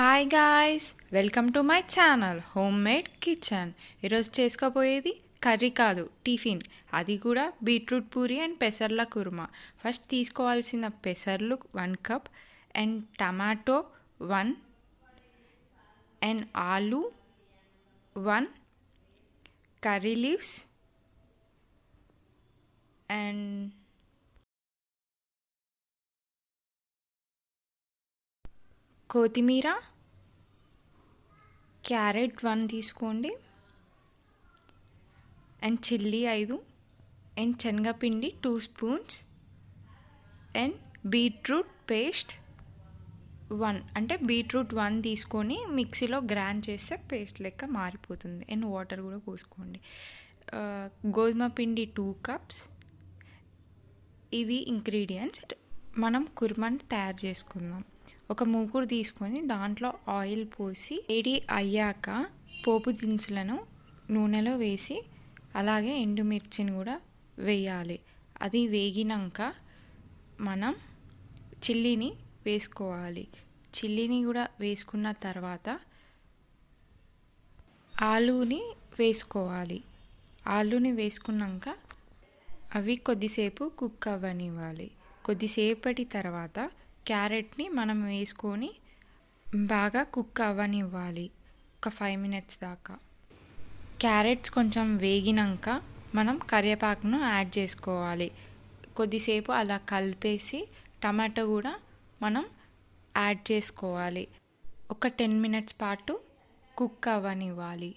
Hi guys, welcome to my channel home made kitchen. ఈరోజు చేసుకోబోయేది curry కాదు, tiffin. అది కూడా బీట్రూట్ పూరి అండ్ పెసర్ల కుర్మా. ఫస్ట్ తీసుకోవాల్సిన పెసర్లు 1 కప్ అండ్ టమాటో 1 అండ్ ఆలు 1, కర్రీ లీవ్స్ అండ్ కొత్తిమీర, క్యారెట్ 1 తీసుకోండి అండ్ చిల్లీ 5 అండ్ శనగపిండి 2 స్పూన్స్ అండ్ బీట్రూట్ పేస్ట్ 1. అంటే బీట్రూట్ 1 తీసుకొని మిక్సీలో గ్రైండ్ చేస్తే పేస్ట్ లెక్క మారిపోతుంది. అండ్ వాటర్ కూడా పోసుకోండి. గోధుమ పిండి 2 కప్స్. ఇవి ఇంగ్రీడియంట్స్. మనం కుర్మాని తయారు చేసుకుందాం. ఒక మూకుడు తీసుకొని దాంట్లో ఆయిల్ పోసి వేడి అయ్యాక పోపు దినుసులను నూనెలో వేసి అలాగే ఎండుమిర్చిని కూడా వేయాలి. అది వేగినాక మనం చిల్లీని వేసుకోవాలి. చిల్లీని కూడా వేసుకున్న తర్వాత ఆలూని వేసుకోవాలి. ఆలూని వేసుకున్నాక అవి కొద్దిసేపు కుక్ అవ్వనివ్వాలి. కొద్దిసేపటి తర్వాత క్యారెట్ని మనం వేసుకొని బాగా కుక్ అవ్వనివ్వాలి, ఒక 5 minutes దాకా. క్యారెట్స్ కొంచెం వేగినాక మనం కరివేపాకును యాడ్ చేసుకోవాలి. కొద్దిసేపు అలా కలిపేసి టమాటో కూడా మనం యాడ్ చేసుకోవాలి. ఒక 10 minutes పాటు కుక్ అవ్వనివ్వాలి.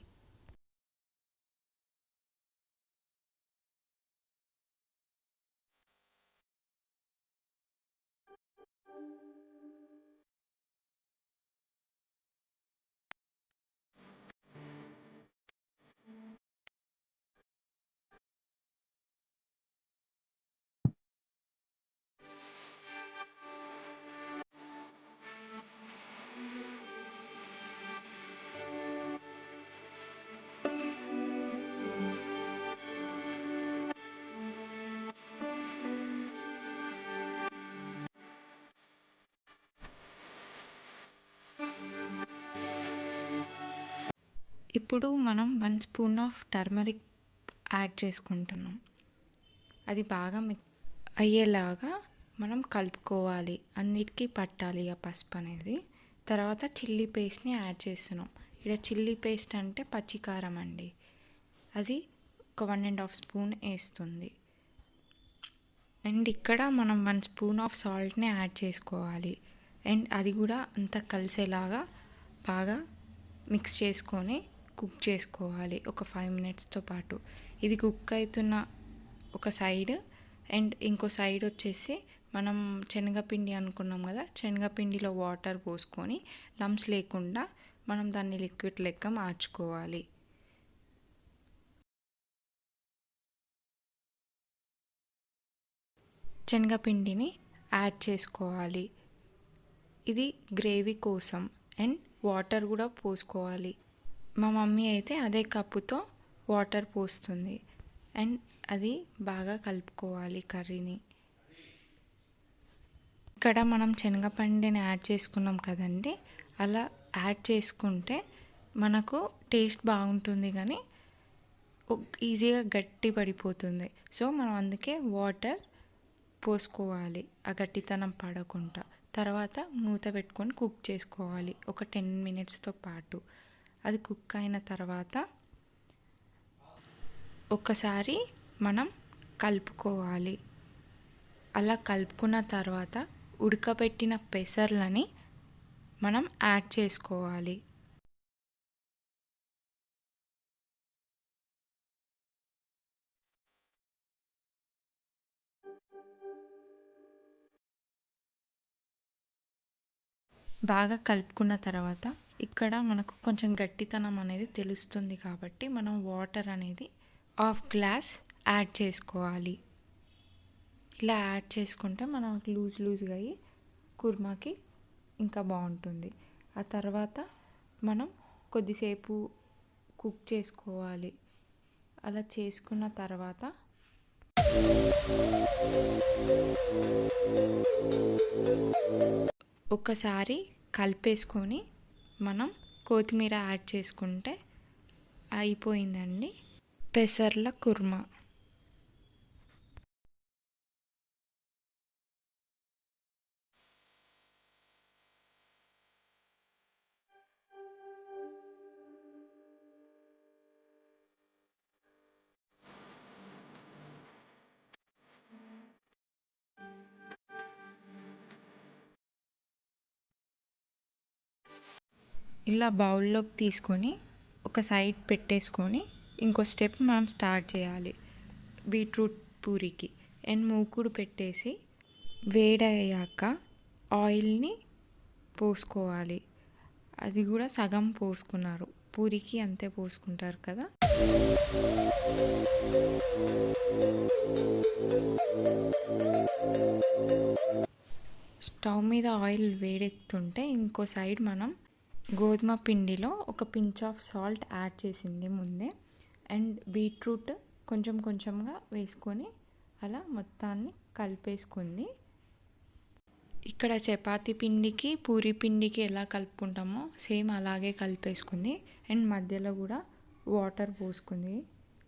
ఇప్పుడు మనం 1 స్పూన్ ఆఫ్ టర్మరిక్ యాడ్ చేసుకుంటున్నాం. అది బాగా అయ్యేలాగా మనం కలుపుకోవాలి. అన్నిటికీ పట్టాలి ఆ పసుపు అనేది. తర్వాత చిల్లీ పేస్ట్ని యాడ్ చేస్తున్నాం. ఇక్కడ చిల్లీ పేస్ట్ అంటే పచ్చికారం అండి. అది ఒక 1.5 స్పూన్ వేస్తుంది. అండ్ ఇక్కడ మనం 1 స్పూన్ ఆఫ్ సాల్ట్ని యాడ్ చేసుకోవాలి. అండ్ అది కూడా అంతా కలిసేలాగా బాగా మిక్స్ చేసుకొని కుక్ చేసుకోవాలి ఒక 5 minutesతో పాటు. ఇది కుక్ అవుతున్న ఒక సైడ్ అండ్ ఇంకో సైడ్ వచ్చేసి మనం శనగపిండి అనుకున్నాం కదా, శనగపిండిలో వాటర్ పోసుకొని లంప్స్ లేకుండా మనం దాన్ని లిక్విడ్ లెక్క మార్చుకోవాలి. శనగపిండిని యాడ్ చేసుకోవాలి. ఇది గ్రేవీ కోసం. అండ్ వాటర్ కూడా పోసుకోవాలి. మా మమ్మీ అయితే అదే కప్పుతో వాటర్ పోస్తుంది. అండ్ అది బాగా కలుపుకోవాలి కర్రీని. ఇక్కడ మనం శనగపిండిని యాడ్ చేసుకున్నాం కదండి, అలా యాడ్ చేసుకుంటే మనకు టేస్ట్ బాగుంటుంది కానీ ఈజీగా గట్టి పడిపోతుంది. సో మనం అందుకే వాటర్ పోసుకోవాలి ఆ గట్టితనం పడకుండా. తర్వాత మూత పెట్టుకొని కుక్ చేసుకోవాలి ఒక 10 minutesతో పాటు. అది కుక్ అయిన తర్వాత ఒకసారి మనం కలుపుకోవాలి. అలా కలుపుకున్న తర్వాత ఉడకబెట్టిన పెసర్లని మనం యాడ్ చేసుకోవాలి. బాగా కలుపుకున్న తర్వాత ఇక్కడ మనకు కొంచెం గట్టితనం అనేది తెలుస్తుంది కాబట్టి మనం వాటర్ అనేది 1/2 గ్లాస్ యాడ్ చేసుకోవాలి. ఇలా యాడ్ చేసుకుంటే మనకు లూజ్గా అయ్యి కుర్మాకి ఇంకా బాగుంటుంది. ఆ తర్వాత మనం కొద్దిసేపు కుక్ చేసుకోవాలి. అలా చేసుకున్న తర్వాత ఒకసారి కలిపేసుకొని మనం కొత్తిమీర యాడ్ చేసుకుంటే అయిపోయిందండి పెసర్ల కుర్మా. ఇలా బౌల్లోకి తీసుకొని ఒక సైడ్ పెట్టేసుకొని ఇంకో స్టెప్ మనం స్టార్ట్ చేయాలి బీట్రూట్ పూరికి. అండ్ మూకుడు పెట్టేసి వేడయ్యాక ఆయిల్ని పోసుకోవాలి. అది కూడా సగం పోసుకున్నారు, పూరికి అంతే పోసుకుంటారు కదా. స్టవ్ మీద ఆయిల్ వేడెక్కుతుంటే ఇంకో సైడ్ మనం గోధుమ పిండిలో ఒక పించ్ ఆఫ్ సాల్ట్ యాడ్ చేసింది ముందే. అండ్ బీట్రూట్ కొంచెం కొంచెంగా వేసుకొని అలా మొత్తాన్ని కలిపేసుకుంది. ఇక్కడ చపాతీ పిండికి పూరి పిండికి ఎలా కలుపుకుంటామో సేమ్ అలాగే కలిపేసుకుంది. అండ్ మధ్యలో కూడా వాటర్ పోసుకుంది,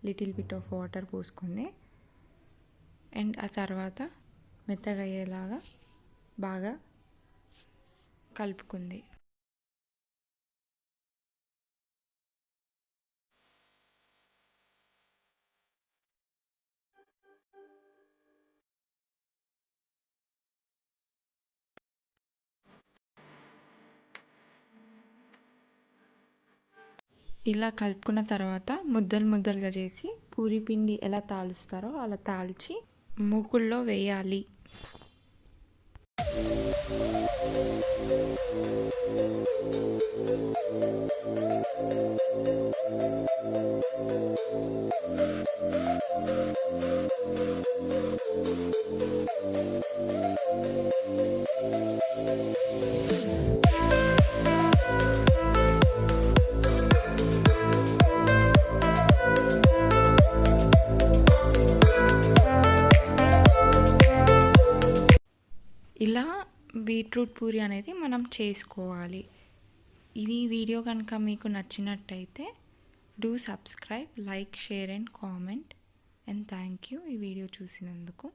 లిటిల్ బిట్ ఆఫ్ వాటర్ పోసుకుంది. అండ్ ఆ తర్వాత మెత్తగా అయ్యేలాగా బాగా కలుపుకుంది. ఇలా కలుపుకున్న తర్వాత ముద్దలు ముద్దలుగా చేసి పూరి పిండి ఎలా తాలుస్తారో అలా తాల్చి మూకుల్లో వేయాలి. ఇలా బీట్రూట్ పూరి అనేది మనం చేసుకోవాలి. ఇది వీడియో కనుక మీకు నచ్చినట్టయితే do subscribe, like, share and comment. And thank you ఈ వీడియో చూసినందుకు.